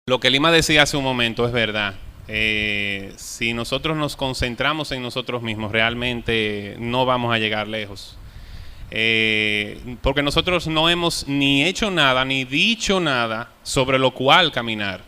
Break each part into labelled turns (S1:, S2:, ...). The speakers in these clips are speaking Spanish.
S1: Lo que Lima decía hace un momento es verdad. Si nosotros nos concentramos en nosotros mismos, realmente no vamos a llegar lejos. Porque nosotros no hemos ni hecho nada, ni dicho nada sobre lo cual caminar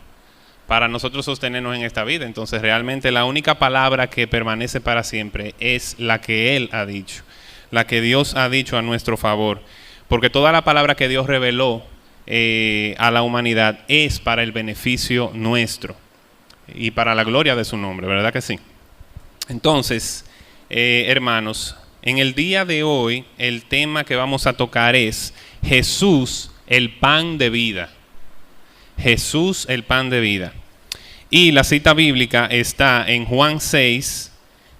S1: para nosotros sostenernos en esta vida. Entonces realmente la única palabra que permanece para siempre es la que Él ha dicho, la que Dios ha dicho a nuestro favor. Porque toda la palabra que Dios reveló a la humanidad es para el beneficio nuestro y para la gloria de su nombre, ¿verdad que sí? Entonces, hermanos, en el día de hoy el tema que vamos a tocar es Jesús, el pan de vida. Jesús, el pan de vida. Y la cita bíblica está en Juan 6,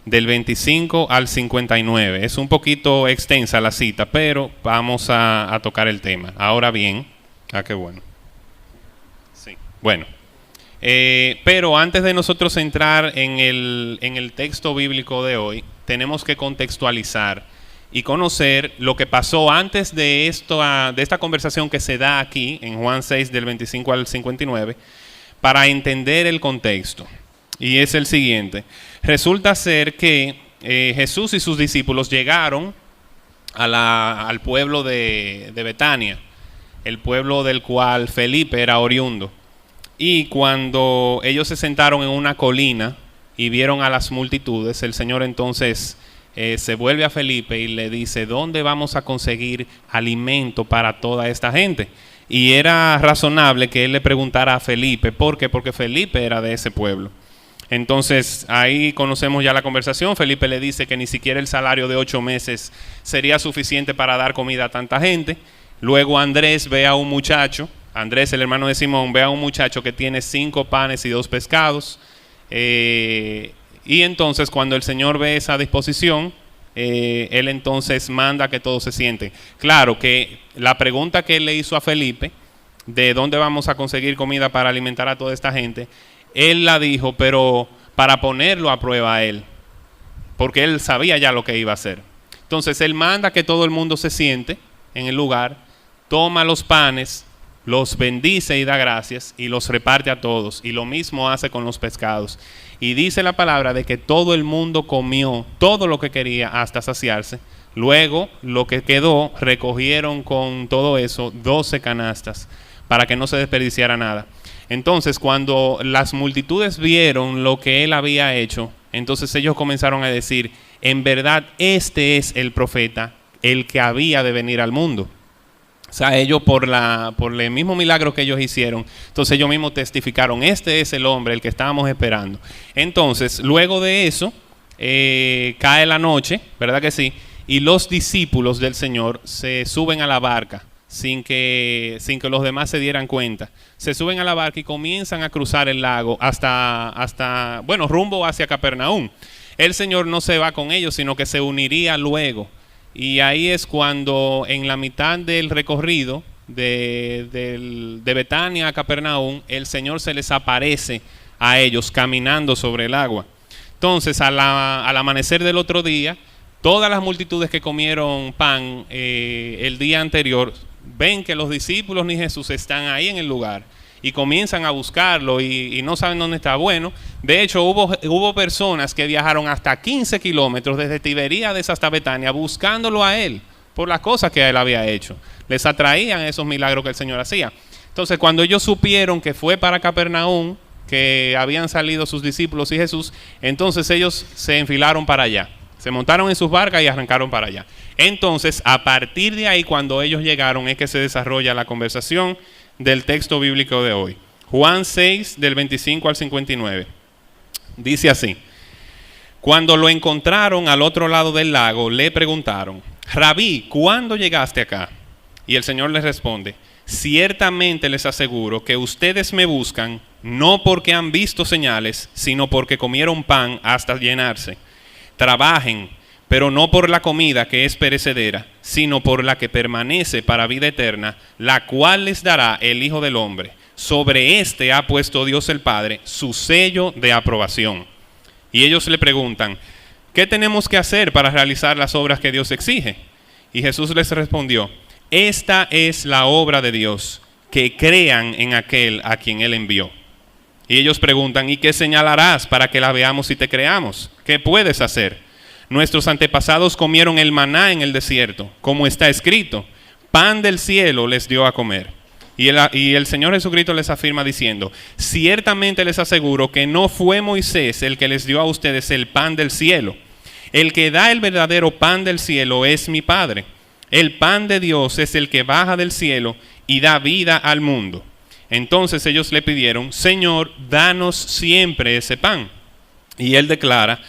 S1: del 25 al 59. Es un poquito extensa la cita, pero vamos a tocar el tema. Ahora bien, qué bueno. Sí, bueno. Pero antes de nosotros entrar en el texto bíblico de hoy, tenemos que contextualizar y conocer lo que pasó antes de esta conversación que se da aquí en Juan 6 del 25 al 59 para entender el contexto. Y es el siguiente. Resulta ser que Jesús y sus discípulos llegaron al pueblo de Betania, el pueblo del cual Felipe era oriundo. Y cuando ellos se sentaron en una colina y vieron a las multitudes, el Señor entonces se vuelve a Felipe y le dice: ¿dónde vamos a conseguir alimento para toda esta gente? Y era razonable que él le preguntara a Felipe. ¿Por qué? Porque Felipe era de ese pueblo. Entonces ahí conocemos ya la conversación. Felipe le dice que ni siquiera el salario de 8 meses sería suficiente para dar comida a tanta gente. Luego Andrés ve a un muchacho, Andrés, el hermano de Simón, ve a un muchacho que tiene 5 panes y 2 pescados. Y entonces cuando el Señor ve esa disposición, Él entonces manda que todos se sienten. Claro que la pregunta que Él le hizo a Felipe, de dónde vamos a conseguir comida para alimentar a toda esta gente, Él la dijo, pero para ponerlo a prueba a Él, porque Él sabía ya lo que iba a hacer. Entonces Él manda que todo el mundo se siente en el lugar, toma los panes, los bendice y da gracias y los reparte a todos, y lo mismo hace con los pescados. Y dice la palabra de que todo el mundo comió todo lo que quería hasta saciarse. Luego lo que quedó, recogieron con todo eso 12 canastas para que no se desperdiciara nada. Entonces cuando las multitudes vieron lo que él había hecho, entonces ellos comenzaron a decir: en verdad este es el profeta, el que había de venir al mundo. O sea, ellos por el mismo milagro que ellos hicieron, entonces ellos mismos testificaron: este es el hombre, el que estábamos esperando. Entonces, luego de eso, cae la noche, ¿verdad que sí? Y los discípulos del Señor se suben a la barca sin que los demás se dieran cuenta. Se suben a la barca y comienzan a cruzar el lago hasta rumbo hacia Capernaum. El Señor no se va con ellos, sino que se uniría luego. Y ahí es cuando en la mitad del recorrido de Betania a Capernaum, el Señor se les aparece a ellos caminando sobre el agua. Entonces al amanecer del otro día, todas las multitudes que comieron pan el día anterior ven que los discípulos ni Jesús están ahí en el lugar y comienzan a buscarlo y no saben dónde está. Bueno, de hecho hubo personas que viajaron hasta 15 kilómetros desde Tiberíades hasta Betania buscándolo a él por las cosas que él había hecho. Les atraían esos milagros que el Señor hacía. Entonces cuando ellos supieron que fue para Capernaum, que habían salido sus discípulos y Jesús, entonces ellos se enfilaron para allá. Se montaron en sus barcas y arrancaron para allá. Entonces a partir de ahí, cuando ellos llegaron, es que se desarrolla la conversación del texto bíblico de hoy. Juan 6 del 25 al 59. Dice así: cuando lo encontraron al otro lado del lago, le preguntaron: Rabí, ¿cuándo llegaste acá? Y el Señor les responde: ciertamente les aseguro que ustedes me buscan no porque han visto señales, sino porque comieron pan hasta llenarse. Trabajen, pero no por la comida que es perecedera, sino por la que permanece para vida eterna, la cual les dará el Hijo del Hombre. Sobre este ha puesto Dios el Padre su sello de aprobación. Y ellos le preguntan: ¿qué tenemos que hacer para realizar las obras que Dios exige? Y Jesús les respondió: esta es la obra de Dios, que crean en aquel a quien Él envió. Y ellos preguntan, ¿y qué señal harás para que la veamos y te creamos? ¿Qué puedes hacer? Nuestros antepasados comieron el maná en el desierto, como está escrito, pan del cielo les dio a comer. Y el Señor Jesucristo les afirma diciendo, ciertamente les aseguro que no fue Moisés el que les dio a ustedes el pan del cielo. El que da el verdadero pan del cielo es mi Padre. El pan de Dios es el que baja del cielo y da vida al mundo. Entonces ellos le pidieron, Señor, danos siempre ese pan. Y él declara,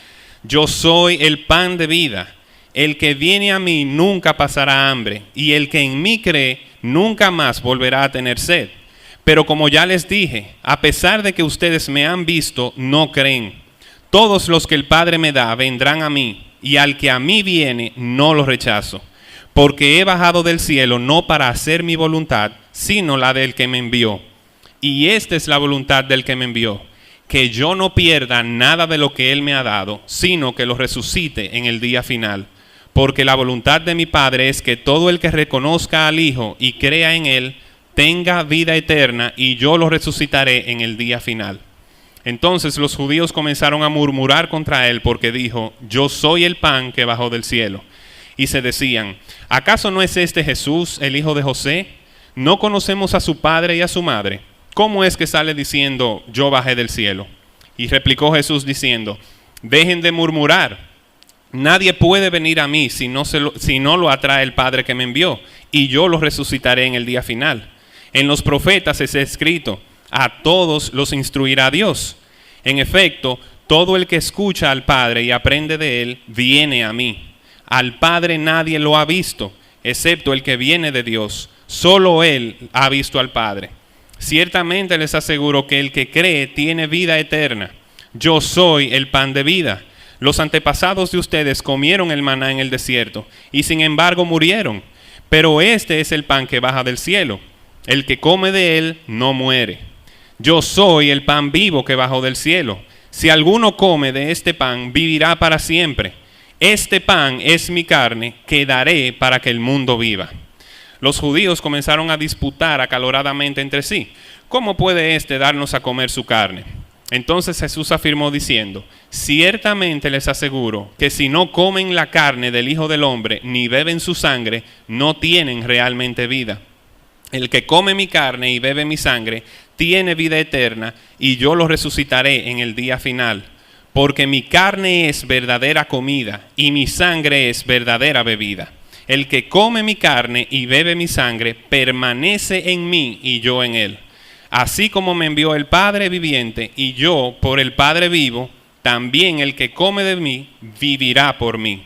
S1: yo soy el pan de vida. El que viene a mí nunca pasará hambre, y el que en mí cree nunca más volverá a tener sed. Pero como ya les dije, a pesar de que ustedes me han visto, no creen. Todos los que el Padre me da vendrán a mí, y al que a mí viene no lo rechazo. Porque he bajado del cielo no para hacer mi voluntad, sino la del que me envió. Y esta es la voluntad del que me envió, que yo no pierda nada de lo que él me ha dado, sino que lo resucite en el día final. Porque la voluntad de mi Padre es que todo el que reconozca al Hijo y crea en él, tenga vida eterna, y yo lo resucitaré en el día final. Entonces los judíos comenzaron a murmurar contra él, porque dijo, yo soy el pan que bajó del cielo. Y se decían, ¿acaso no es este Jesús, el hijo de José? ¿No conocemos a su padre y a su madre? ¿Cómo es que sale diciendo, yo bajé del cielo? Y replicó Jesús diciendo, dejen de murmurar. Nadie puede venir a mí si no lo atrae el Padre que me envió, y yo lo resucitaré en el día final. En los profetas es escrito, a todos los instruirá Dios. En efecto, todo el que escucha al Padre y aprende de él, viene a mí. Al Padre nadie lo ha visto, excepto el que viene de Dios. Solo él ha visto al Padre. Ciertamente les aseguro que el que cree tiene vida eterna. Yo soy el pan de vida. Los antepasados de ustedes comieron el maná en el desierto, y sin embargo murieron. Pero este es el pan que baja del cielo. El que come de él no muere. Yo soy el pan vivo que bajó del cielo. Si alguno come de este pan, vivirá para siempre. Este pan es mi carne, que daré para que el mundo viva. Los judíos comenzaron a disputar acaloradamente entre sí. ¿Cómo puede éste darnos a comer su carne? Entonces Jesús afirmó diciendo, ciertamente les aseguro que si no comen la carne del Hijo del Hombre ni beben su sangre, no tienen realmente vida. El que come mi carne y bebe mi sangre tiene vida eterna, y yo lo resucitaré en el día final. Porque mi carne es verdadera comida y mi sangre es verdadera bebida. El que come mi carne y bebe mi sangre permanece en mí y yo en él. Así como me envió el Padre viviente y yo por el Padre vivo, también el que come de mí vivirá por mí.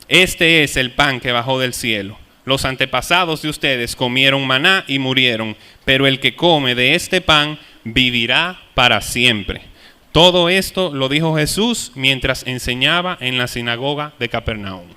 S1: Este es el pan que bajó del cielo. Los antepasados de ustedes comieron maná y murieron, pero el que come de este pan vivirá para siempre. Todo esto lo dijo Jesús mientras enseñaba en la sinagoga de Capernaum.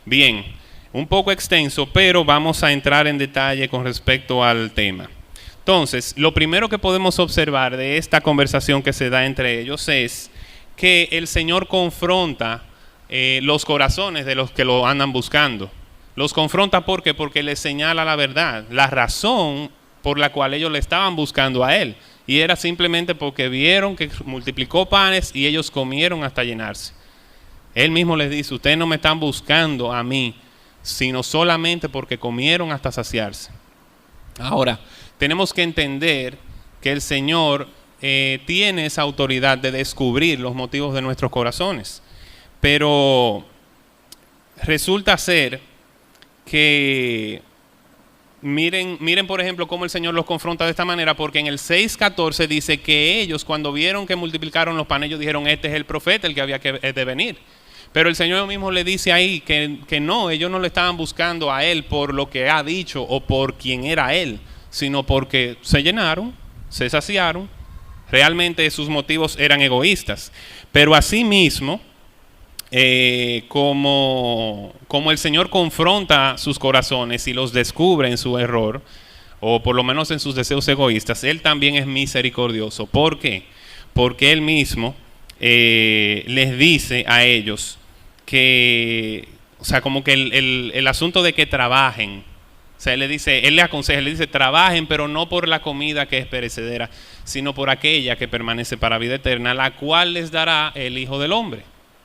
S1: Bien, un poco extenso, pero vamos a entrar en detalle con respecto al tema. Entonces, lo primero que podemos observar de esta conversación que se da entre ellos es que el Señor confronta los corazones de los que lo andan buscando. Los confronta ¿por qué? Porque les señala la verdad, la razón por la cual ellos le estaban buscando a Él. Y era simplemente porque vieron que multiplicó panes y ellos comieron hasta llenarse. Él mismo les dice, ustedes no me están buscando a mí, sino solamente porque comieron hasta saciarse. Ahora, tenemos que entender que el Señor tiene esa autoridad de descubrir los motivos de nuestros corazones. Pero resulta ser que miren por ejemplo cómo el Señor los confronta de esta manera, porque en el 6:14 dice que ellos cuando vieron que multiplicaron los panes, ellos dijeron, este es el profeta, el que había que de venir. Pero el Señor mismo le dice ahí que no, ellos no le estaban buscando a Él por lo que ha dicho o por quién era Él, sino porque se llenaron, se saciaron. Realmente sus motivos eran egoístas. Pero asimismo, como el Señor confronta sus corazones y los descubre en su error, o por lo menos en sus deseos egoístas, Él también es misericordioso. ¿Por qué? Porque Él mismo les dice a ellos que, o sea, como que el asunto de que trabajen, o sea, Él le aconseja, le dice, trabajen, pero no por la comida que es perecedera, sino por aquella que permanece para vida eterna, la cual les dará el Hijo del Hombre.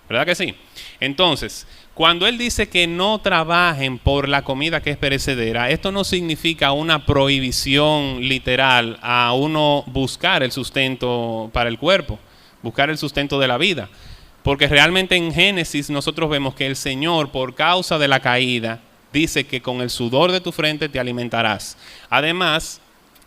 S1: ¿Verdad que sí? Entonces, cuando Él dice que no trabajen por la comida que es perecedera, esto no significa una prohibición literal a uno buscar el sustento para el cuerpo, buscar el sustento de la vida. Porque realmente en Génesis nosotros vemos que el Señor, por causa de la caída, dice que con el sudor de tu frente te alimentarás. Además,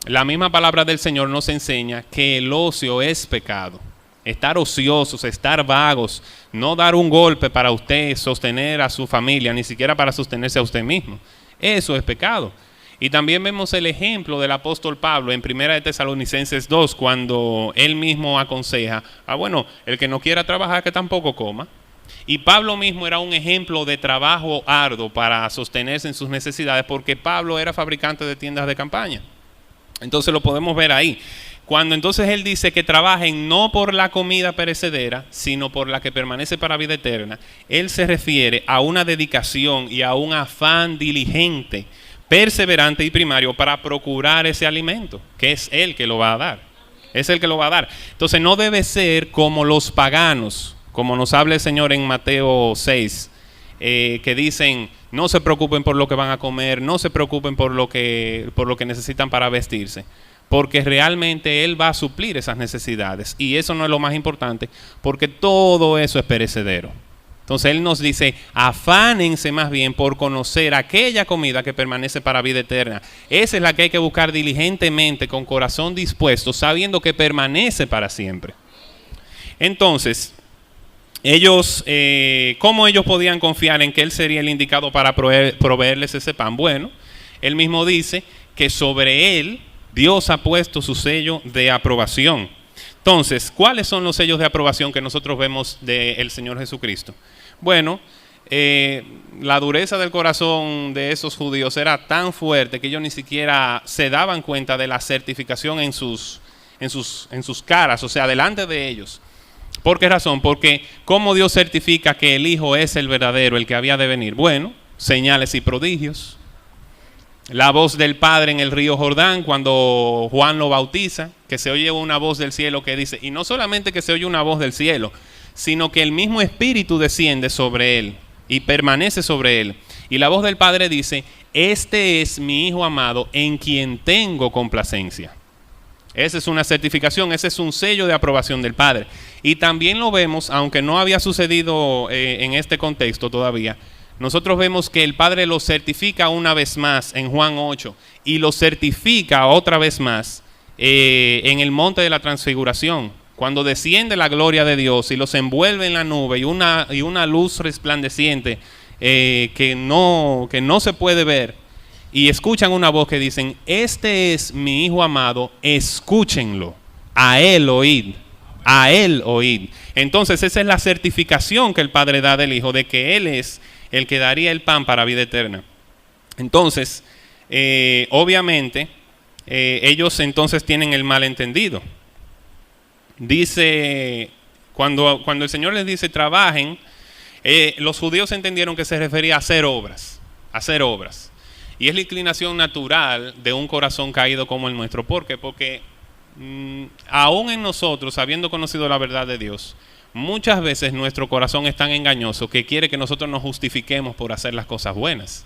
S1: la misma palabra del Señor nos enseña que el ocio es pecado. Estar ociosos, estar vagos, no dar un golpe para usted sostener a su familia, ni siquiera para sostenerse a usted mismo. Eso es pecado. Y también vemos el ejemplo del apóstol Pablo en 1 de Tesalonicenses 2, cuando él mismo aconseja, bueno, el que no quiera trabajar que tampoco coma. Y Pablo mismo era un ejemplo de trabajo arduo para sostenerse en sus necesidades, porque Pablo era fabricante de tiendas de campaña. Entonces lo podemos ver ahí. Cuando entonces él dice que trabajen no por la comida perecedera, sino por la que permanece para vida eterna, él se refiere a una dedicación y a un afán diligente, perseverante y primario para procurar ese alimento, que es Él que lo va a dar. Es Él que lo va a dar. Entonces no debe ser como los paganos, como nos habla el Señor en Mateo 6, que dicen, no se preocupen por lo que van a comer, no se preocupen por lo que necesitan para vestirse, porque realmente Él va a suplir esas necesidades. Y eso no es lo más importante, porque todo eso es perecedero. Entonces Él nos dice, afánense más bien por conocer aquella comida que permanece para vida eterna. Esa es la que hay que buscar diligentemente, con corazón dispuesto, sabiendo que permanece para siempre. Entonces, ¿cómo ellos podían confiar en que Él sería el indicado para proveerles ese pan? Bueno, Él mismo dice que sobre Él Dios ha puesto su sello de aprobación. Entonces, ¿cuáles son los sellos de aprobación que nosotros vemos del Señor Jesucristo? Bueno, la dureza del corazón de esos judíos era tan fuerte que ellos ni siquiera se daban cuenta de la certificación en sus caras, o sea, delante de ellos. ¿Por qué razón? Porque ¿cómo Dios certifica que el Hijo es el verdadero, el que había de venir? Bueno, señales y prodigios. La voz del Padre en el río Jordán cuando Juan lo bautiza, que se oye una voz del cielo que dice, y no solamente que se oye una voz del cielo, sino que el mismo Espíritu desciende sobre él y permanece sobre él. Y la voz del Padre dice, este es mi Hijo amado en quien tengo complacencia. Esa es una certificación, ese es un sello de aprobación del Padre. Y también lo vemos, aunque no había sucedido en este contexto todavía, nosotros vemos que el Padre lo certifica una vez más en Juan 8 y lo certifica otra vez más en el monte de la transfiguración, cuando desciende la gloria de Dios y los envuelve en la nube y una luz resplandeciente que no se puede ver, y escuchan una voz que dicen, este es mi Hijo amado, escúchenlo, a Él oíd, a Él oíd. Entonces esa es la certificación que el Padre da del Hijo, de que Él es el que daría el pan para vida eterna. Entonces, obviamente, ellos entonces tienen el malentendido. Dice, cuando el Señor les dice trabajen, los judíos entendieron que se refería a hacer obras. Y es la inclinación natural de un corazón caído como el nuestro. ¿Por qué? Porque aún en nosotros, habiendo conocido la verdad de Dios, muchas veces nuestro corazón es tan engañoso que quiere que nosotros nos justifiquemos por hacer las cosas buenas,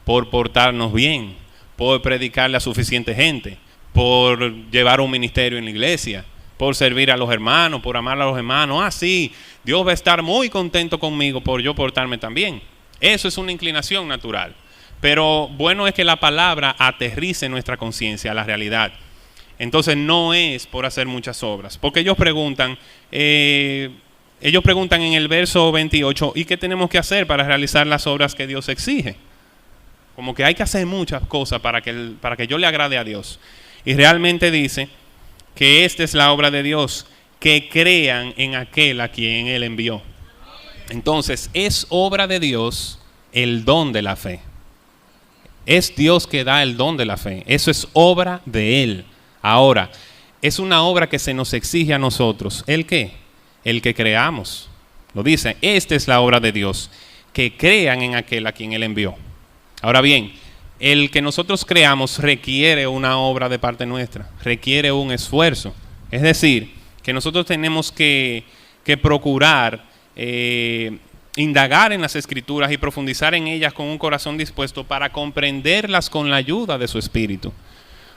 S1: por portarnos bien, por predicarle a suficiente gente, por llevar un ministerio en la iglesia, por servir a los hermanos, por amar a los hermanos. Sí, Dios va a estar muy contento conmigo por yo portarme tan bien. Eso es una inclinación natural. Pero bueno es que la palabra aterrice nuestra conciencia a la realidad. Entonces no es por hacer muchas obras. Porque ellos preguntan en el verso 28, ¿y qué tenemos que hacer para realizar las obras que Dios exige? Como que hay que hacer muchas cosas para que yo le agrade a Dios. Y realmente dice que esta es la obra de Dios, que crean en aquel a quien Él envió. Entonces es obra de Dios el don de la fe. Es Dios que da el don de la fe. Eso es obra de Él. Ahora, es una obra que se nos exige a nosotros. ¿El qué? El que creamos. Lo dice, esta es la obra de Dios, que crean en aquel a quien Él envió. Ahora bien, el que nosotros creamos requiere una obra de parte nuestra, requiere un esfuerzo. Es decir, que nosotros tenemos que procurar indagar en las Escrituras y profundizar en ellas con un corazón dispuesto para comprenderlas con la ayuda de su Espíritu.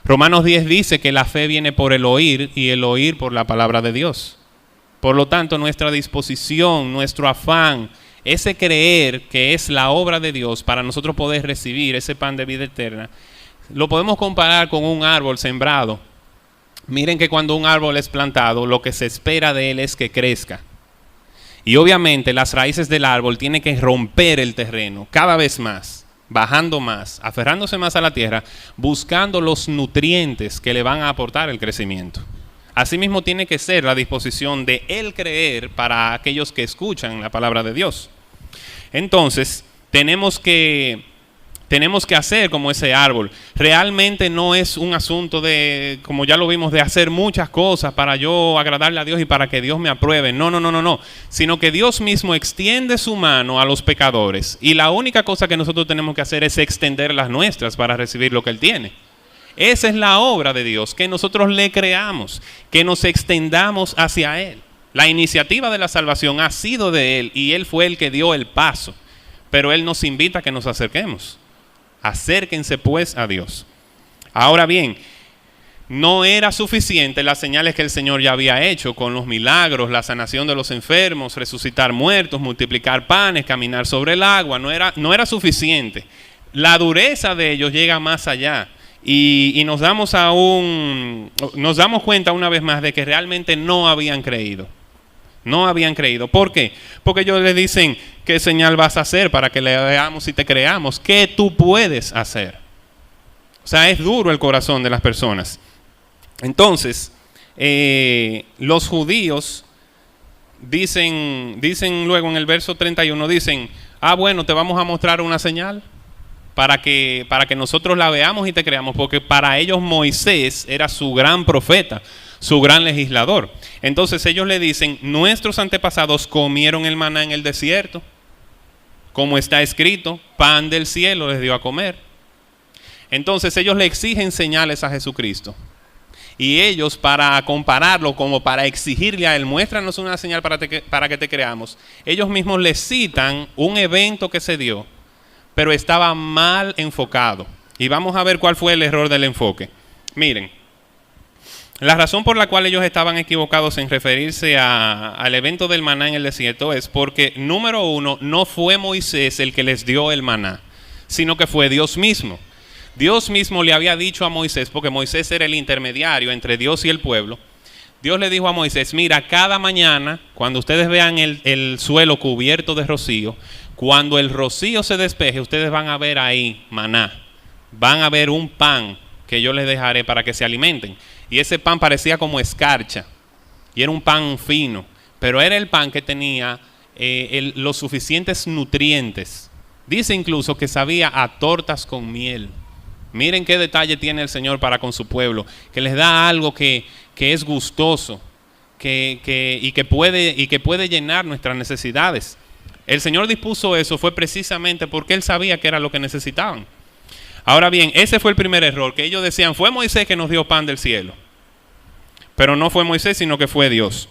S1: Romanos 10 dice que la fe viene por el oír y el oír por la palabra de Dios. Por lo tanto, nuestra disposición, nuestro afán, ese creer que es la obra de Dios para nosotros poder recibir ese pan de vida eterna, lo podemos comparar con un árbol sembrado. Miren que cuando un árbol es plantado, lo que se espera de él es que crezca. Y obviamente las raíces del árbol tienen que romper el terreno cada vez más, bajando más, aferrándose más a la tierra, buscando los nutrientes que le van a aportar el crecimiento. Asimismo tiene que ser la disposición de el creer para aquellos que escuchan la palabra de Dios. Entonces, tenemos que hacer como ese árbol. Realmente no es un asunto de, como ya lo vimos, de hacer muchas cosas para yo agradarle a Dios y para que Dios me apruebe. No. Sino que Dios mismo extiende su mano a los pecadores. Y la única cosa que nosotros tenemos que hacer es extender las nuestras para recibir lo que Él tiene. Esa es la obra de Dios, que nosotros le creamos, que nos extendamos hacia Él. La iniciativa de la salvación ha sido de Él y Él fue el que dio el paso. Pero Él nos invita a que nos acerquemos. Acérquense pues a Dios. Ahora bien, no era suficiente las señales que el Señor ya había hecho con los milagros, la sanación de los enfermos, resucitar muertos, multiplicar panes, caminar sobre el agua. No era suficiente. La dureza de ellos llega más allá. Y nos damos cuenta una vez más de que realmente no habían creído. No habían creído. ¿Por qué? Porque ellos les dicen, ¿qué señal vas a hacer para que le veamos y te creamos? ¿Qué tú puedes hacer? O sea, es duro el corazón de las personas. Entonces, los judíos dicen luego en el verso 31, dicen, bueno, te vamos a mostrar una señal para que nosotros la veamos y te creamos, porque para ellos Moisés era su gran profeta, su gran legislador. Entonces ellos le dicen, nuestros antepasados comieron el maná en el desierto, como está escrito, pan del cielo les dio a comer. Entonces ellos le exigen señales a Jesucristo. Y ellos, para compararlo, como para exigirle a Él, muéstranos una señal para que te creamos, ellos mismos le citan un evento que se dio, pero estaba mal enfocado. Y vamos a ver cuál fue el error del enfoque. Miren, la razón por la cual ellos estaban equivocados en referirse al evento del maná en el desierto es porque, número uno, no fue Moisés el que les dio el maná, sino que fue Dios mismo. Dios mismo le había dicho a Moisés, porque Moisés era el intermediario entre Dios y el pueblo. Dios le dijo a Moisés, mira, cada mañana, cuando ustedes vean el suelo cubierto de rocío, cuando el rocío se despeje, ustedes van a ver ahí maná. Van a ver un pan que yo les dejaré para que se alimenten. Y ese pan parecía como escarcha. Y era un pan fino. Pero era el pan que tenía los suficientes nutrientes. Dice incluso que sabía a tortas con miel. Miren qué detalle tiene el Señor para con su pueblo. Que les da algo que es gustoso. Y que puede llenar nuestras necesidades. El Señor dispuso eso fue precisamente porque Él sabía que era lo que necesitaban. Ahora bien, ese fue el primer error, que ellos decían, fue Moisés que nos dio pan del cielo. Pero no fue Moisés, sino que fue Dios.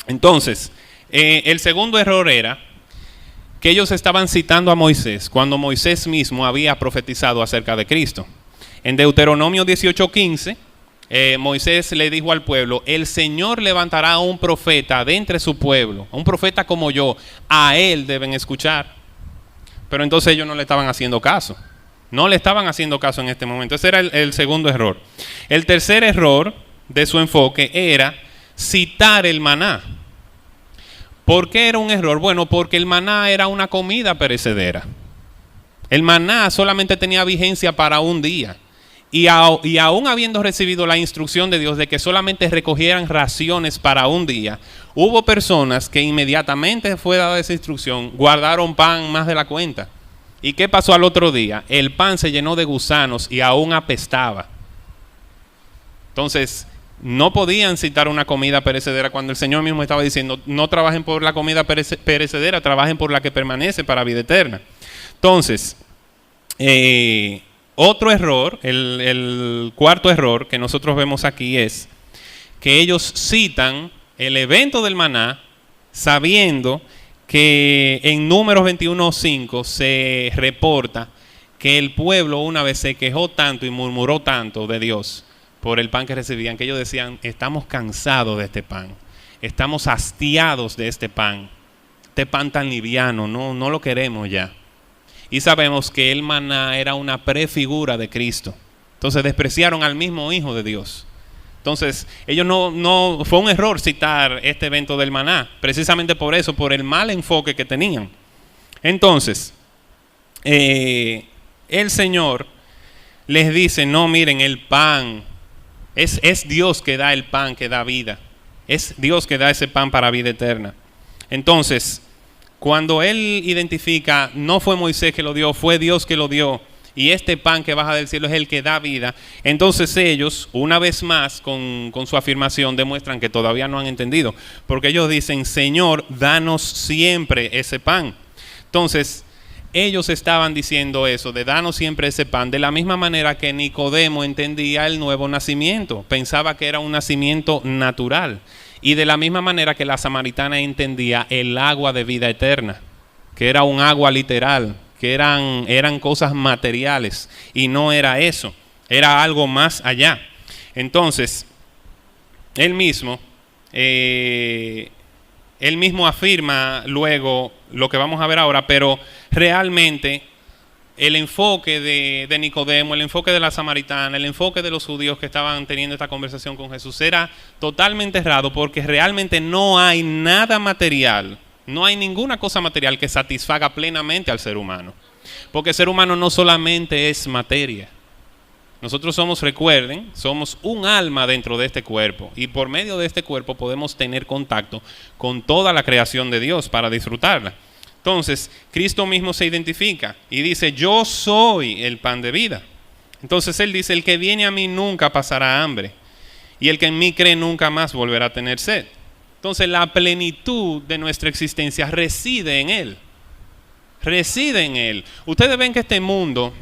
S1: Entonces, el segundo error era que ellos estaban citando a Moisés cuando Moisés mismo había profetizado acerca de Cristo. En Deuteronomio 18:15, Moisés le dijo al pueblo, el Señor levantará a un profeta de entre su pueblo, un profeta como yo, a él deben escuchar. Pero entonces ellos no le estaban haciendo caso. No le estaban haciendo caso en este momento. Ese era el segundo error. El tercer error de su enfoque era citar el maná. ¿Por qué era un error? Bueno, porque el maná era una comida perecedera. El maná solamente tenía vigencia para un día. Y aún habiendo recibido la instrucción de Dios de que solamente recogieran raciones para un día, hubo personas que inmediatamente fue dada esa instrucción, guardaron pan más de la cuenta. ¿Y qué pasó al otro día? El pan se llenó de gusanos y aún apestaba. Entonces, no podían citar una comida perecedera cuando el Señor mismo estaba diciendo, no trabajen por la comida perecedera, trabajen por la que permanece para vida eterna. Entonces, Otro error, el cuarto error que nosotros vemos aquí es que ellos citan el evento del maná sabiendo que en Números 21:5 se reporta que el pueblo una vez se quejó tanto y murmuró tanto de Dios por el pan que recibían, que ellos decían, estamos cansados de este pan, estamos hastiados de este pan tan liviano, no lo queremos ya. Y sabemos que el maná era una prefigura de Cristo. Entonces despreciaron al mismo Hijo de Dios. Entonces, ellos no fue un error citar este evento del maná, precisamente por eso, por el mal enfoque que tenían. Entonces, el Señor les dice, no, miren, el pan, es Dios que da el pan, que da vida. Es Dios que da ese pan para vida eterna. Entonces, cuando Él identifica, no fue Moisés que lo dio, fue Dios que lo dio, y este pan que baja del cielo es el que da vida, entonces ellos, una vez más, con su afirmación, demuestran que todavía no han entendido, porque ellos dicen, Señor, danos siempre ese pan. Entonces, ellos estaban diciendo eso, de danos siempre ese pan, de la misma manera que Nicodemo entendía el nuevo nacimiento, pensaba que era un nacimiento natural, y de la misma manera que la samaritana entendía el agua de vida eterna, que era un agua literal, que eran cosas materiales, y no era eso, era algo más allá. Entonces, él mismo afirma luego lo que vamos a ver ahora, pero realmente el enfoque de Nicodemo, el enfoque de la samaritana, el enfoque de los judíos que estaban teniendo esta conversación con Jesús era totalmente errado, porque realmente no hay nada material, no hay ninguna cosa material que satisfaga plenamente al ser humano, porque el ser humano no solamente es materia. Nosotros somos, recuerden, somos un alma dentro de este cuerpo, y por medio de este cuerpo podemos tener contacto con toda la creación de Dios para disfrutarla. Entonces, Cristo mismo se identifica y dice, yo soy el pan de vida. Entonces Él dice, el que viene a mí nunca pasará hambre, y el que en mí cree nunca más volverá a tener sed. Entonces, la plenitud de nuestra existencia reside en Él. Reside en Él. Ustedes ven que este mundo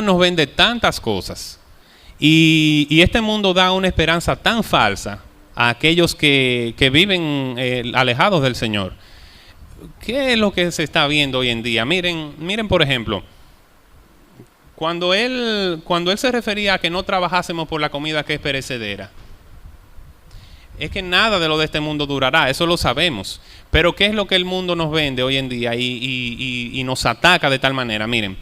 S1: nos vende tantas cosas, y este mundo da una esperanza tan falsa a aquellos que viven alejados del Señor. ¿Qué es lo que se está viendo hoy en día? Miren por ejemplo, cuando él se refería a que no trabajásemos por la comida que es perecedera, es que nada de lo de este mundo durará, eso lo sabemos. Pero ¿qué es lo que el mundo nos vende hoy en día y nos ataca de tal manera? Miren,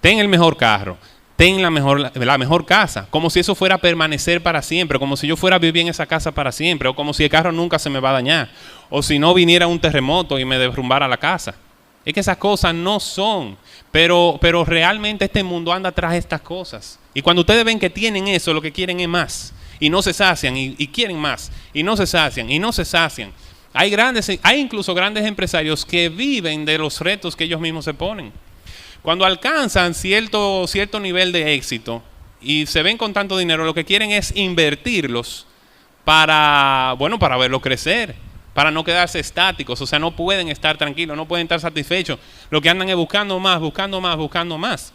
S1: ten el mejor carro, ten la mejor casa, como si eso fuera a permanecer para siempre, como si yo fuera a vivir en esa casa para siempre, o como si el carro nunca se me va a dañar, o si no viniera un terremoto y me derrumbara la casa. Es que esas cosas no son, pero realmente este mundo anda tras estas cosas. Y cuando ustedes ven que tienen eso, lo que quieren es más, y no se sacian, y quieren más, y no se sacian, y no se sacian. Hay incluso grandes empresarios que viven de los retos que ellos mismos se ponen. Cuando alcanzan cierto nivel de éxito y se ven con tanto dinero, lo que quieren es invertirlos para verlo crecer, para no quedarse estáticos. O sea, no pueden estar tranquilos, no pueden estar satisfechos. Lo que andan es buscando más, buscando más, buscando más.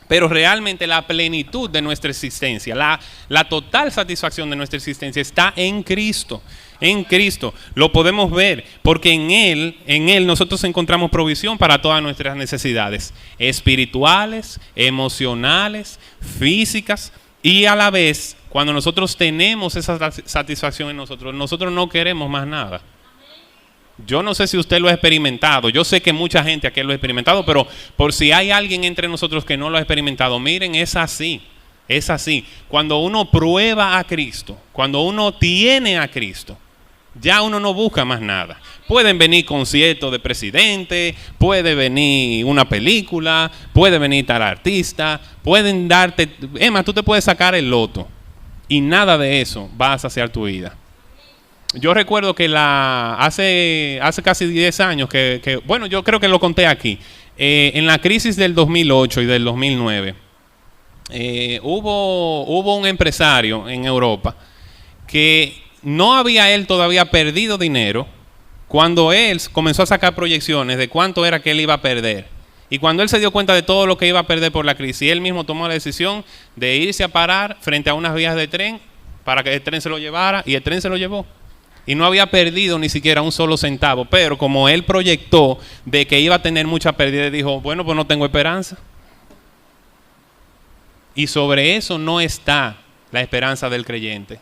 S1: Pero realmente la plenitud de nuestra existencia, la total satisfacción de nuestra existencia está en Cristo. En Cristo lo podemos ver, porque en Él nosotros encontramos provisión para todas nuestras necesidades espirituales, emocionales, físicas, y a la vez, cuando nosotros tenemos esa satisfacción en nosotros no queremos más nada. Yo no sé si usted lo ha experimentado, yo sé que mucha gente aquí lo ha experimentado, pero por si hay alguien entre nosotros que no lo ha experimentado, miren, es así. Es así. Cuando uno prueba a Cristo, cuando uno tiene a Cristo, ya uno no busca más nada. Pueden venir conciertos de presidente, puede venir una película, puede venir tal artista, pueden darte, Emma, tú te puedes sacar el loto y nada de eso va a saciar tu vida. Yo recuerdo que hace casi 10 años bueno, yo creo que lo conté aquí, en la crisis del 2008 y del 2009, hubo un empresario en Europa que no había él todavía perdido dinero cuando él comenzó a sacar proyecciones de cuánto era que él iba a perder. Y cuando él se dio cuenta de todo lo que iba a perder por la crisis, él mismo tomó la decisión de irse a parar frente a unas vías de tren para que el tren se lo llevara, y el tren se lo llevó. Y no había perdido ni siquiera un solo centavo, pero como él proyectó de que iba a tener mucha pérdida, dijo, bueno, pues no tengo esperanza. Y sobre eso no está la esperanza del creyente.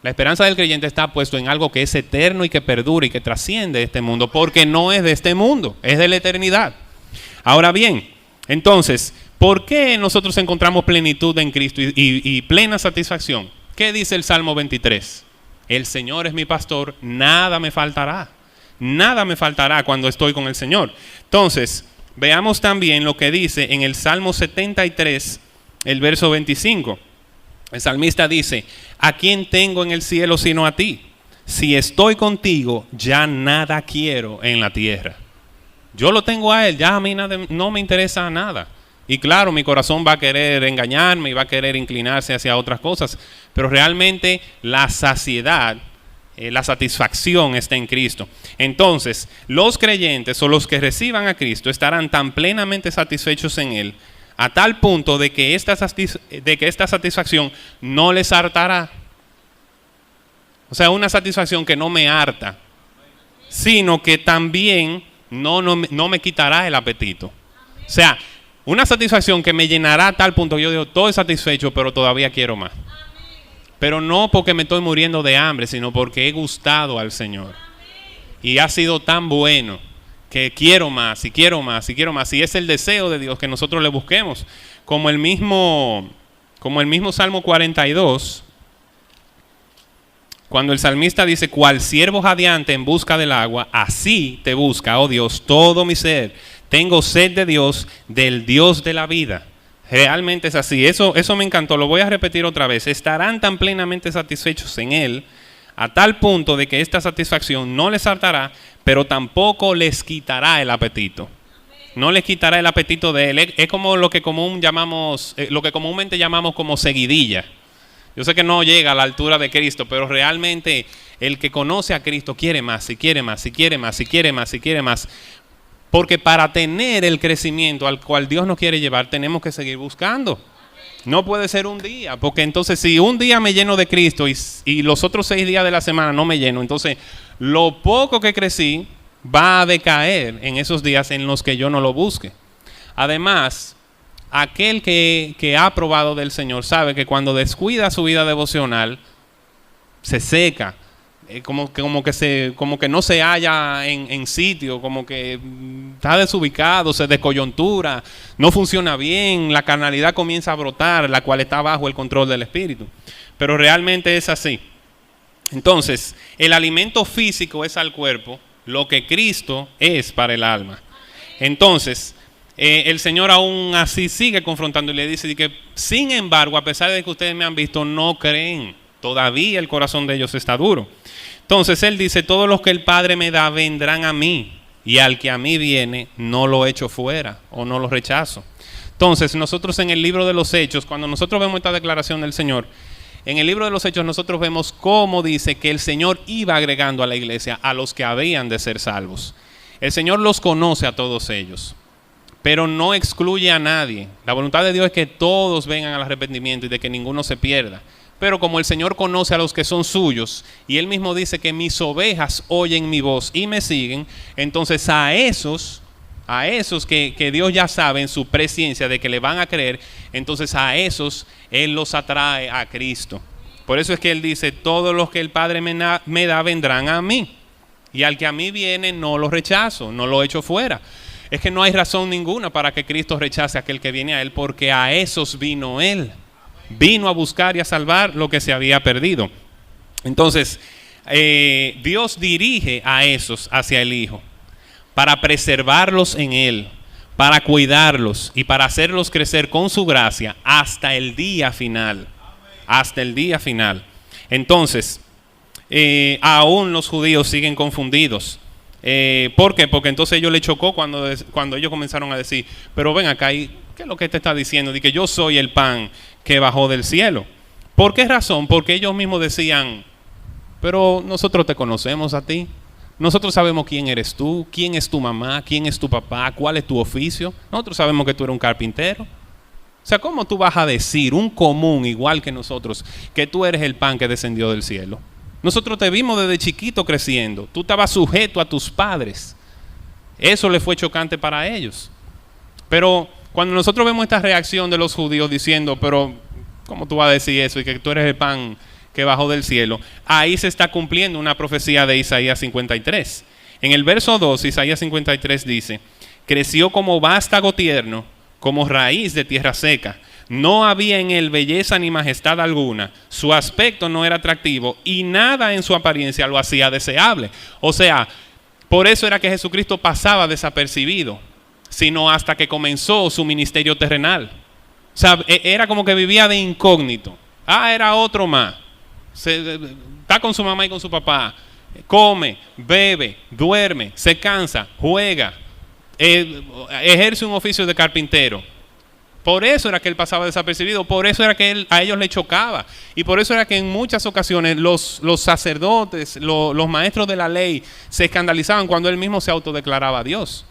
S1: La esperanza del creyente está puesto en algo que es eterno y que perdura y que trasciende este mundo, porque no es de este mundo, es de la eternidad. Ahora bien, entonces, ¿por qué nosotros encontramos plenitud en Cristo y plena satisfacción? ¿Qué dice el Salmo 23? El Señor es mi pastor, nada me faltará. Nada me faltará cuando estoy con el Señor. Entonces, veamos también lo que dice en el Salmo 73, el verso 25. El salmista dice, ¿a quién tengo en el cielo sino a ti? Si estoy contigo, ya nada quiero en la tierra. Yo lo tengo a Él, ya a mí no me interesa nada. Y claro, mi corazón va a querer engañarme y va a querer inclinarse hacia otras cosas, pero realmente la saciedad, la satisfacción está en Cristo. Entonces, los creyentes o los que reciban a Cristo estarán tan plenamente satisfechos en Él, a tal punto de que esta satisfacción no les hartará. O sea, una satisfacción que no me harta, sino que también no me quitará el apetito. O sea, una satisfacción que me llenará a tal punto que yo digo, estoy satisfecho, pero todavía quiero más. Pero no porque me estoy muriendo de hambre, sino porque he gustado al Señor. Y ha sido tan bueno que quiero más y quiero más y quiero más. Y es el deseo de Dios que nosotros le busquemos. Como el mismo Salmo 42, cuando el salmista dice, cual siervo jadeante en busca del agua, así te busca, oh Dios, todo mi ser. Tengo sed de Dios, del Dios de la vida. Realmente es así. Eso me encantó. Lo voy a repetir otra vez. Estarán tan plenamente satisfechos en Él, a tal punto de que esta satisfacción no les hartará, pero tampoco les quitará el apetito. No les quitará el apetito de Él. Es como lo que comúnmente llamamos como seguidilla. Yo sé que no llega a la altura de Cristo, pero realmente el que conoce a Cristo quiere más, y quiere más, y quiere más, y quiere más, y quiere más. Porque para tener el crecimiento al cual Dios nos quiere llevar, tenemos que seguir buscando. No puede ser un día, porque entonces si un día me lleno de Cristo y los otros 6 días de la semana no me lleno, entonces lo poco que crecí va a decaer en esos días en los que yo no lo busque. Además, aquel que ha probado del Señor sabe que cuando descuida su vida devocional, se seca. Como que no se halla en sitio, como que está desubicado, se descoyuntura, no funciona bien, la carnalidad comienza a brotar, la cual está bajo el control del Espíritu. Pero realmente es así. Entonces, el alimento físico es al cuerpo lo que Cristo es para el alma. Entonces, el Señor aún así sigue confrontando y le dice que, sin embargo, a pesar de que ustedes me han visto, no creen. Todavía el corazón de ellos está duro. Entonces Él dice, todos los que el Padre me da vendrán a mí, y al que a mí viene no lo echo fuera o no lo rechazo. Entonces nosotros en el libro de los Hechos, cuando nosotros vemos esta declaración del Señor, en el libro de los Hechos nosotros vemos cómo dice que el Señor iba agregando a la iglesia a los que habían de ser salvos. El Señor los conoce a todos ellos, pero no excluye a nadie. La voluntad de Dios es que todos vengan al arrepentimiento y de que ninguno se pierda. Pero como el Señor conoce a los que son suyos, y Él mismo dice que mis ovejas oyen mi voz y me siguen, entonces a esos que Dios ya sabe en su presciencia de que le van a creer, entonces a esos Él los atrae a Cristo. Por eso es que Él dice, todos los que el Padre me da vendrán a mí, y al que a mí viene no lo rechazo, no lo echo fuera. Es que no hay razón ninguna para que Cristo rechace a aquel que viene a Él, porque a esos vino Él. Vino a buscar y a salvar lo que se había perdido. Entonces, Dios dirige a esos hacia el Hijo para preservarlos en Él, para cuidarlos y para hacerlos crecer con su gracia hasta el día final. Hasta el día final. Entonces, aún los judíos siguen confundidos. ¿Por qué? Porque entonces ellos les chocó cuando ellos comenzaron a decir, pero ven acá, ¿qué es lo que te está diciendo? De que yo soy el pan que bajó del cielo. ¿Por qué razón? Porque ellos mismos decían, pero nosotros te conocemos a ti. Nosotros sabemos quién eres tú, quién es tu mamá, quién es tu papá, cuál es tu oficio. Nosotros sabemos que tú eres un carpintero. O sea, ¿cómo tú vas a decir, un común igual que nosotros, que tú eres el pan que descendió del cielo? Nosotros te vimos desde chiquito creciendo. Tú estabas sujeto a tus padres. Eso le fue chocante para ellos. Pero cuando nosotros vemos esta reacción de los judíos diciendo, pero ¿cómo tú vas a decir eso? Y que tú eres el pan que bajó del cielo. Ahí se está cumpliendo una profecía de Isaías 53. En el verso 2, Isaías 53 dice, creció como vástago tierno, como raíz de tierra seca. No había en él belleza ni majestad alguna. Su aspecto no era atractivo y nada en su apariencia lo hacía deseable. O sea, por eso era que Jesucristo pasaba desapercibido, sino hasta que comenzó su ministerio terrenal. O sea, era como que vivía de incógnito. Era otro más. Está con su mamá y con su papá. Come, bebe, duerme, se cansa, juega, ejerce un oficio de carpintero. Por eso era que él pasaba desapercibido, por eso era que a ellos le chocaba. Y por eso era que en muchas ocasiones los sacerdotes, los maestros de la ley se escandalizaban cuando él mismo se autodeclaraba Dios.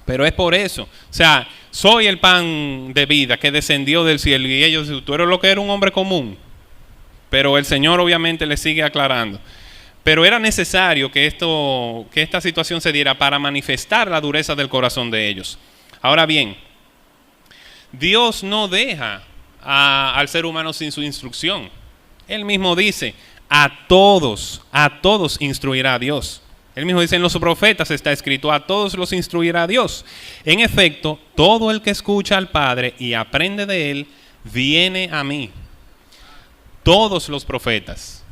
S1: Pero es por eso. O sea, soy el pan de vida que descendió del cielo. Y ellos, tú eres lo que era un hombre común. Pero el Señor obviamente le sigue aclarando. Pero era necesario que esta situación se diera para manifestar la dureza del corazón de ellos. Ahora bien, Dios no deja al ser humano sin su instrucción. Él mismo dice, a todos instruirá Dios. Él mismo dice, en los profetas está escrito, a todos los instruirá Dios. En efecto, todo el que escucha al Padre y aprende de Él, viene a mí. Todos los profetas.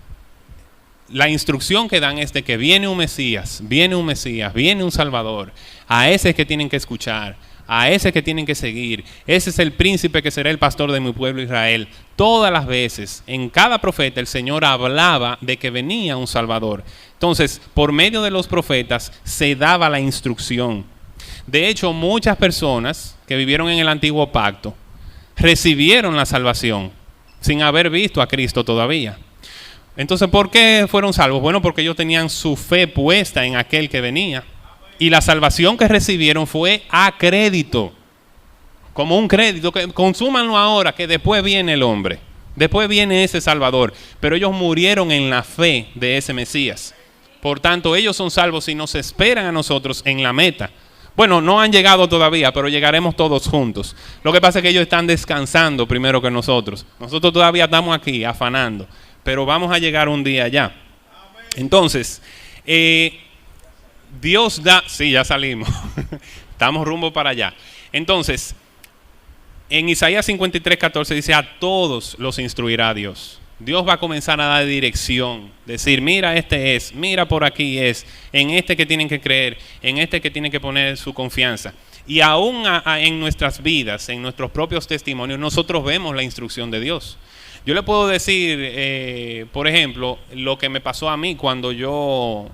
S1: La instrucción que dan es de que viene un Mesías, viene un Salvador. A ese es que tienen que escuchar. A ese que tienen que seguir. Ese es el príncipe que será el pastor de mi pueblo Israel. Todas las veces, en cada profeta, el Señor hablaba de que venía un Salvador. Entonces, por medio de los profetas se daba la instrucción. De hecho, muchas personas que vivieron en el antiguo pacto recibieron la salvación sin haber visto a Cristo todavía. Entonces, ¿por qué fueron salvos? Bueno, porque ellos tenían su fe puesta en aquel que venía. Y la salvación que recibieron fue a crédito, como un crédito, que consúmanlo ahora, que después viene el hombre, después viene ese Salvador, pero ellos murieron en la fe de ese Mesías. Por tanto, ellos son salvos y nos esperan a nosotros en la meta. Bueno, no han llegado todavía, pero llegaremos todos juntos. Lo que pasa es que ellos están descansando primero que nosotros. Nosotros todavía estamos aquí afanando, pero vamos a llegar un día allá. Entonces, Dios da, sí, ya salimos, estamos rumbo para allá. Entonces, en Isaías 53:14 dice, a todos los instruirá Dios. Dios va a comenzar a dar dirección, decir, mira, este es, mira, por aquí es, en este que tienen que creer, en este que tienen que poner su confianza. Y aún en nuestras vidas, en nuestros propios testimonios, nosotros vemos la instrucción de Dios. Yo le puedo decir, por ejemplo, lo que me pasó a mí cuando yo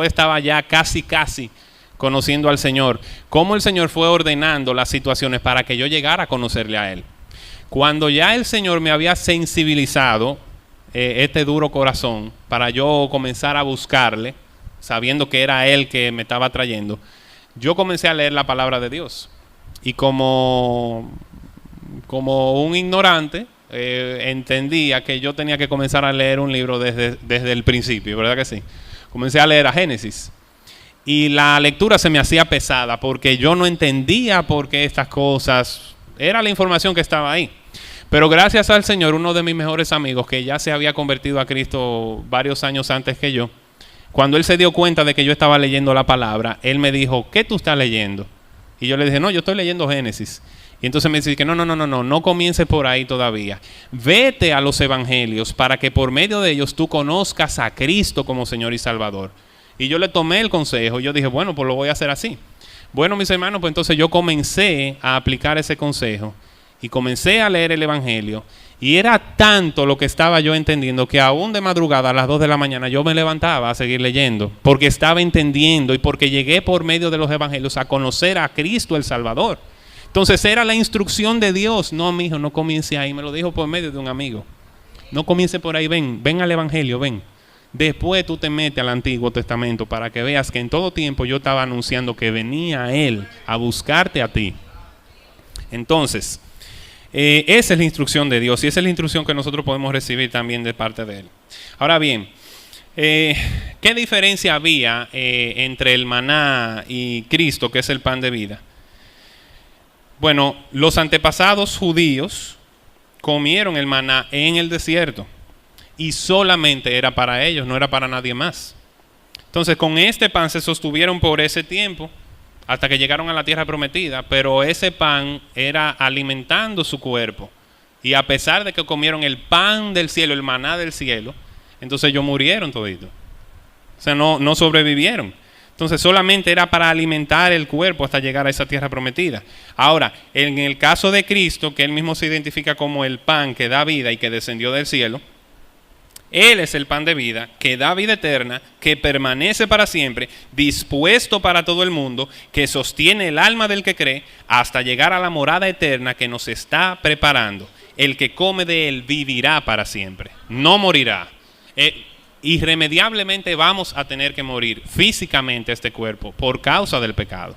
S1: estaba ya casi conociendo al Señor, cómo el Señor fue ordenando las situaciones para que yo llegara a conocerle a Él. Cuando ya el Señor me había sensibilizado este duro corazón para yo comenzar a buscarle, sabiendo que era Él que me estaba trayendo, yo comencé a leer la palabra de Dios. Y como un ignorante, entendía que yo tenía que comenzar a leer un libro desde el principio, ¿verdad que sí? Comencé a leer a Génesis y la lectura se me hacía pesada porque yo no entendía por qué estas cosas, era la información que estaba ahí. Pero gracias al Señor, uno de mis mejores amigos que ya se había convertido a Cristo varios años antes que yo, cuando él se dio cuenta de que yo estaba leyendo la palabra, él me dijo, ¿qué tú estás leyendo? Y yo le dije, no, yo estoy leyendo Génesis. Y entonces me dice que no comiences por ahí todavía. Vete a los evangelios para que por medio de ellos tú conozcas a Cristo como Señor y Salvador. Y yo le tomé el consejo y yo dije, bueno, pues lo voy a hacer así. Bueno, mis hermanos, pues entonces yo comencé a aplicar ese consejo y comencé a leer el evangelio. Y era tanto lo que estaba yo entendiendo que aún de madrugada a las 2 de la mañana yo me levantaba a seguir leyendo. Porque estaba entendiendo y porque llegué por medio de los evangelios a conocer a Cristo el Salvador. Entonces era la instrucción de Dios. No, mi hijo, no comience ahí. Me lo dijo por medio de un amigo. No comience por ahí, ven al evangelio, ven. Después tú te metes al Antiguo Testamento para que veas que en todo tiempo yo estaba anunciando que venía Él a buscarte a ti. Entonces, esa es la instrucción de Dios y esa es la instrucción que nosotros podemos recibir también de parte de Él. Ahora bien, ¿qué diferencia había entre el maná y Cristo, que es el pan de vida? Bueno, los antepasados judíos comieron el maná en el desierto y solamente era para ellos, no era para nadie más. Entonces, con este pan se sostuvieron por ese tiempo hasta que llegaron a la tierra prometida, pero ese pan era alimentando su cuerpo. Y a pesar de que comieron el pan del cielo, el maná del cielo, entonces ellos murieron toditos. O sea, no sobrevivieron. Entonces solamente era para alimentar el cuerpo hasta llegar a esa tierra prometida. Ahora, en el caso de Cristo, que Él mismo se identifica como el pan que da vida y que descendió del cielo, Él es el pan de vida, que da vida eterna, que permanece para siempre, dispuesto para todo el mundo, que sostiene el alma del que cree, hasta llegar a la morada eterna que nos está preparando. El que come de Él vivirá para siempre, no morirá. Irremediablemente vamos a tener que morir físicamente este cuerpo por causa del pecado.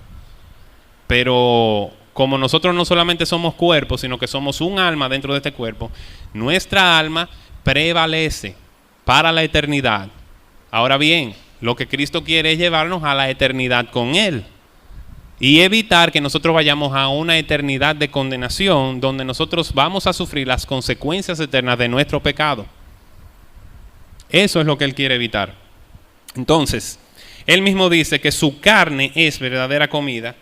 S1: Pero como nosotros no solamente somos cuerpos, sino que somos un alma dentro de este cuerpo, nuestra alma prevalece para la eternidad. Ahora bien, lo que Cristo quiere es llevarnos a la eternidad con Él y evitar que nosotros vayamos a una eternidad de condenación donde nosotros vamos a sufrir las consecuencias eternas de nuestro pecado. Eso es lo que Él quiere evitar. Entonces, Él mismo dice que su carne es verdadera comida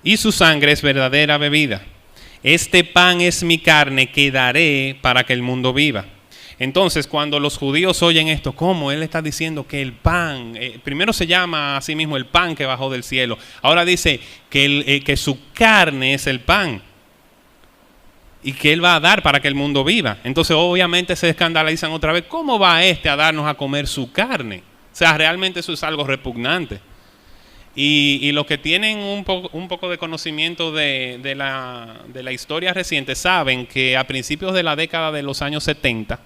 S1: y su sangre es verdadera bebida. Este pan es mi carne que daré para que el mundo viva. Entonces, cuando los judíos oyen esto, ¿cómo? Él está diciendo que el pan, primero se llama a sí mismo el pan que bajó del cielo. Ahora dice que su carne es el pan y que Él va a dar para que el mundo viva. Entonces obviamente se escandalizan otra vez. ¿Cómo va a darnos a comer su carne? O sea, realmente eso es algo repugnante. Y los que tienen un poco de conocimiento de la historia reciente saben que a principios de la década de los años 70,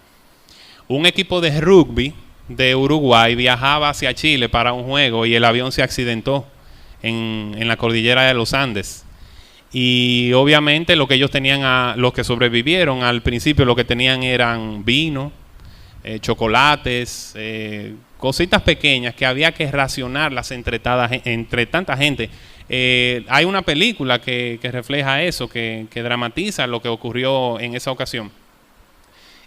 S1: un equipo de rugby de Uruguay viajaba hacia Chile para un juego y el avión se accidentó en la cordillera de los Andes. Y obviamente lo que ellos tenían, los que sobrevivieron al principio, lo que tenían eran vino, chocolates, cositas pequeñas que había que racionarlas entre tanta gente. Hay una película que refleja eso, que dramatiza lo que ocurrió en esa ocasión.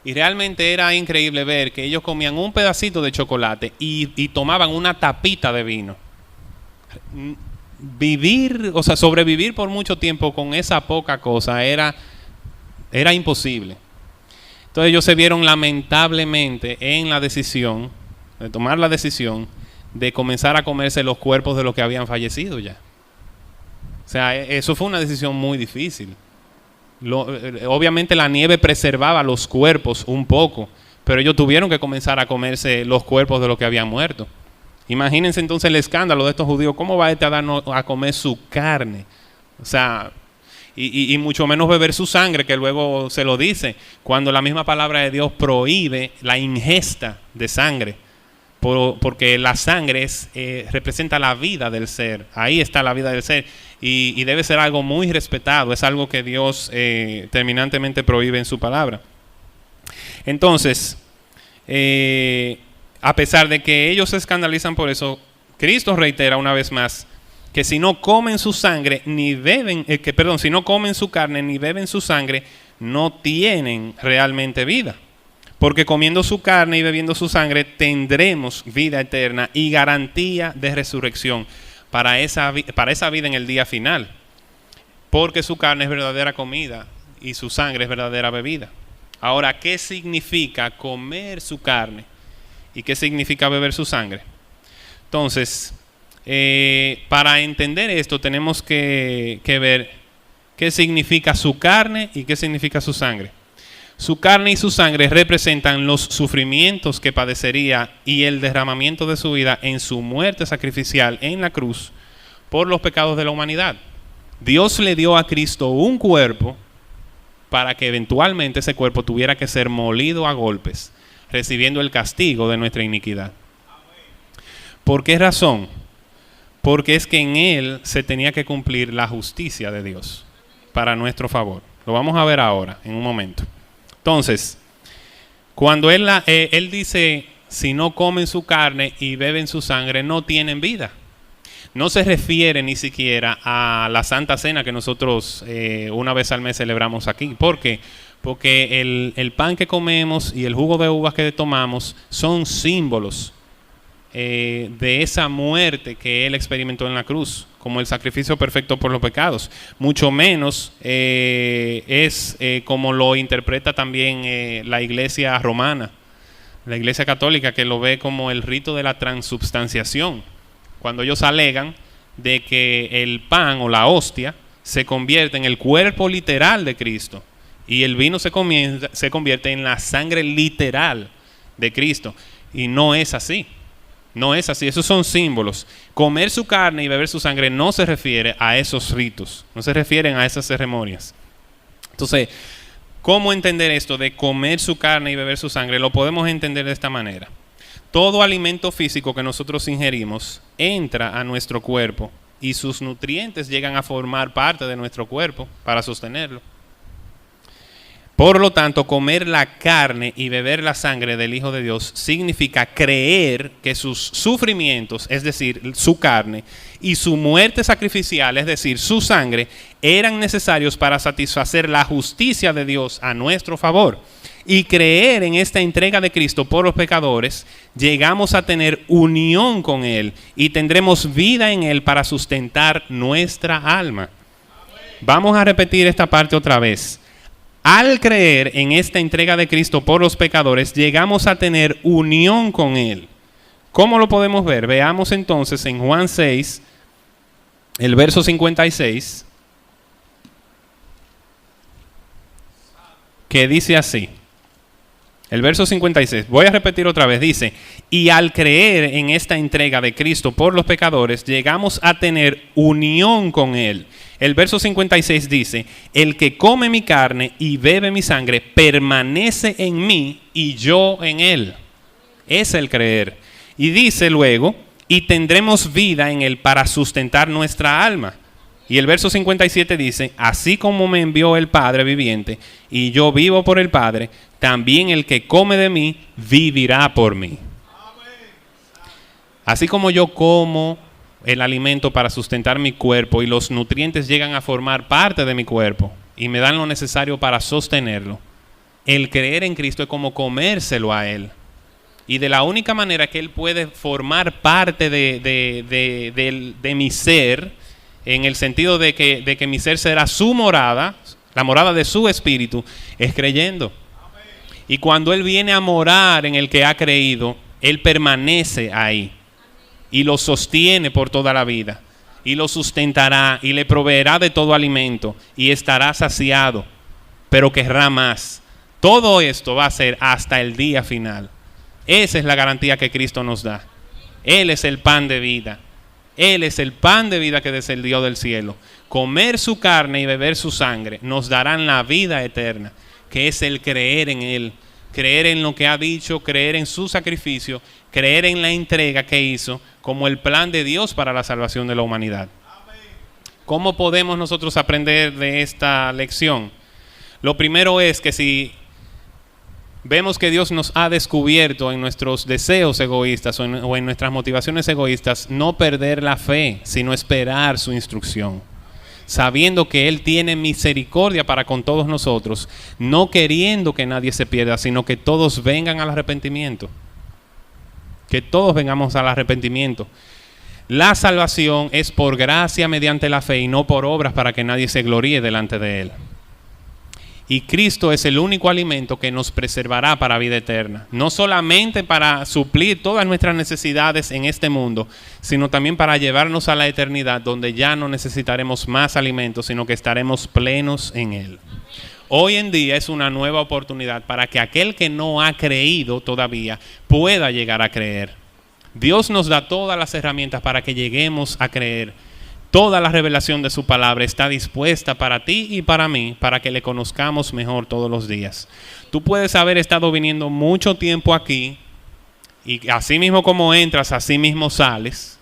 S1: Y realmente era increíble ver que ellos comían un pedacito de chocolate y tomaban una tapita de vino. Sobrevivir por mucho tiempo con esa poca cosa era imposible. Entonces ellos se vieron lamentablemente en la decisión, de tomar la decisión de comenzar a comerse los cuerpos de los que habían fallecido ya. O sea, eso fue una decisión muy difícil. Obviamente la nieve preservaba los cuerpos un poco, pero ellos tuvieron que comenzar a comerse los cuerpos de los que habían muerto. Imagínense entonces el escándalo de estos judíos. ¿Cómo va a darnos a comer su carne? O sea, y mucho menos beber su sangre, que luego se lo dice, cuando la misma palabra de Dios prohíbe la ingesta de sangre, porque la sangre representa la vida del ser. Ahí está la vida del ser y debe ser algo muy respetado. Es algo que Dios terminantemente prohíbe en su palabra. Entonces, a pesar de que ellos se escandalizan por eso, Cristo reitera una vez más que si no comen su sangre ni beben, si no comen su carne ni beben su sangre, no tienen realmente vida. Porque comiendo su carne y bebiendo su sangre tendremos vida eterna y garantía de resurrección para esa vida en el día final. Porque su carne es verdadera comida y su sangre es verdadera bebida. Ahora, ¿qué significa comer su carne? ¿Y qué significa beber su sangre? Entonces, para entender esto tenemos que ver qué significa su carne y qué significa su sangre. Su carne y su sangre representan los sufrimientos que padecería y el derramamiento de su vida en su muerte sacrificial en la cruz por los pecados de la humanidad. Dios le dio a Cristo un cuerpo para que eventualmente ese cuerpo tuviera que ser molido a golpes, recibiendo el castigo de nuestra iniquidad. ¿Por qué razón? Porque es que en él se tenía que cumplir la justicia de Dios para nuestro favor. Lo vamos a ver ahora, en un momento. Entonces, cuando él dice, si no comen su carne y beben su sangre, no tienen vida. No se refiere ni siquiera a la Santa Cena que nosotros una vez al mes celebramos aquí. ¿Por qué? Porque el pan que comemos y el jugo de uvas que tomamos son símbolos de esa muerte que él experimentó en la cruz, como el sacrificio perfecto por los pecados. Mucho menos es como lo interpreta también la iglesia romana, la iglesia católica, que lo ve como el rito de la transubstanciación, cuando ellos alegan de que el pan o la hostia se convierte en el cuerpo literal de Cristo y el vino se convierte en la sangre literal de Cristo. Y no es así. No es así, esos son símbolos. Comer su carne y beber su sangre no se refiere a esos ritos, no se refieren a esas ceremonias. Entonces, ¿cómo entender esto de comer su carne y beber su sangre? Lo podemos entender de esta manera. Todo alimento físico que nosotros ingerimos entra a nuestro cuerpo y sus nutrientes llegan a formar parte de nuestro cuerpo para sostenerlo. Por lo tanto, comer la carne y beber la sangre del Hijo de Dios significa creer que sus sufrimientos, es decir, su carne, y su muerte sacrificial, es decir, su sangre, eran necesarios para satisfacer la justicia de Dios a nuestro favor. Y creer en esta entrega de Cristo por los pecadores, llegamos a tener unión con Él y tendremos vida en Él para sustentar nuestra alma. Vamos a repetir esta parte otra vez. Al creer en esta entrega de Cristo por los pecadores, llegamos a tener unión con Él. ¿Cómo lo podemos ver? Veamos entonces en Juan 6, el verso 56, que dice así. El verso 56, voy a repetir otra vez, dice, y al creer en esta entrega de Cristo por los pecadores, llegamos a tener unión con Él. El verso 56 dice, el que come mi carne y bebe mi sangre permanece en mí y yo en él. Es el creer. Y dice luego, y tendremos vida en él para sustentar nuestra alma. Y el verso 57 dice, así como me envió el Padre viviente y yo vivo por el Padre, también el que come de mí vivirá por mí. Así como yo como el alimento para sustentar mi cuerpo y los nutrientes llegan a formar parte de mi cuerpo y me dan lo necesario para sostenerlo, el creer en Cristo es como comérselo a Él. Y de la única manera que Él puede formar parte de mi ser, en el sentido de que mi ser será su morada, la morada de su espíritu, es creyendo. Y cuando Él viene a morar en el que ha creído, Él permanece ahí y lo sostiene por toda la vida y lo sustentará y le proveerá de todo alimento y estará saciado, pero querrá más. Todo esto va a ser hasta el día final. Esa es la garantía que Cristo nos da. Él es el pan de vida. Él es el pan de vida que descendió del cielo. Comer su carne y beber su sangre nos darán la vida eterna, que es el creer en Él, creer en lo que ha dicho, creer en su sacrificio, creer en la entrega que hizo como el plan de Dios para la salvación de la humanidad. ¿Cómo podemos nosotros aprender de esta lección? Lo primero es que si vemos que Dios nos ha descubierto en nuestros deseos egoístas o en nuestras motivaciones egoístas, no perder la fe, sino esperar su instrucción, sabiendo que Él tiene misericordia para con todos nosotros, no queriendo que nadie se pierda, sino que todos vengan al arrepentimiento. Que todos vengamos al arrepentimiento. La salvación es por gracia mediante la fe y no por obras para que nadie se gloríe delante de Él. Y Cristo es el único alimento que nos preservará para vida eterna. No solamente para suplir todas nuestras necesidades en este mundo, sino también para llevarnos a la eternidad, donde ya no necesitaremos más alimentos, sino que estaremos plenos en Él. Hoy en día es una nueva oportunidad para que aquel que no ha creído todavía pueda llegar a creer. Dios nos da todas las herramientas para que lleguemos a creer. Toda la revelación de su palabra está dispuesta para ti y para mí, para que le conozcamos mejor todos los días. Tú puedes haber estado viniendo mucho tiempo aquí Y así mismo como entras, así mismo sales.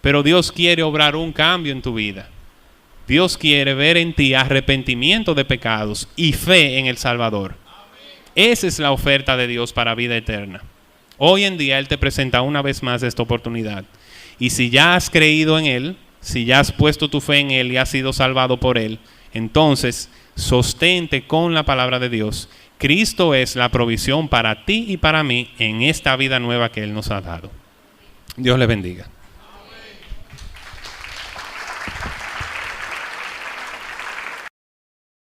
S1: Pero Dios quiere obrar un cambio en tu vida. Dios quiere ver en ti arrepentimiento de pecados y fe en el Salvador. Esa es la oferta de Dios para vida eterna. Hoy en día Él te presenta una vez más esta oportunidad. Y si ya has creído en Él, si ya has puesto tu fe en Él y has sido salvado por Él, entonces sostente con la palabra de Dios. Cristo es la provisión para ti y para mí en esta vida nueva que Él nos ha dado. Dios le bendiga.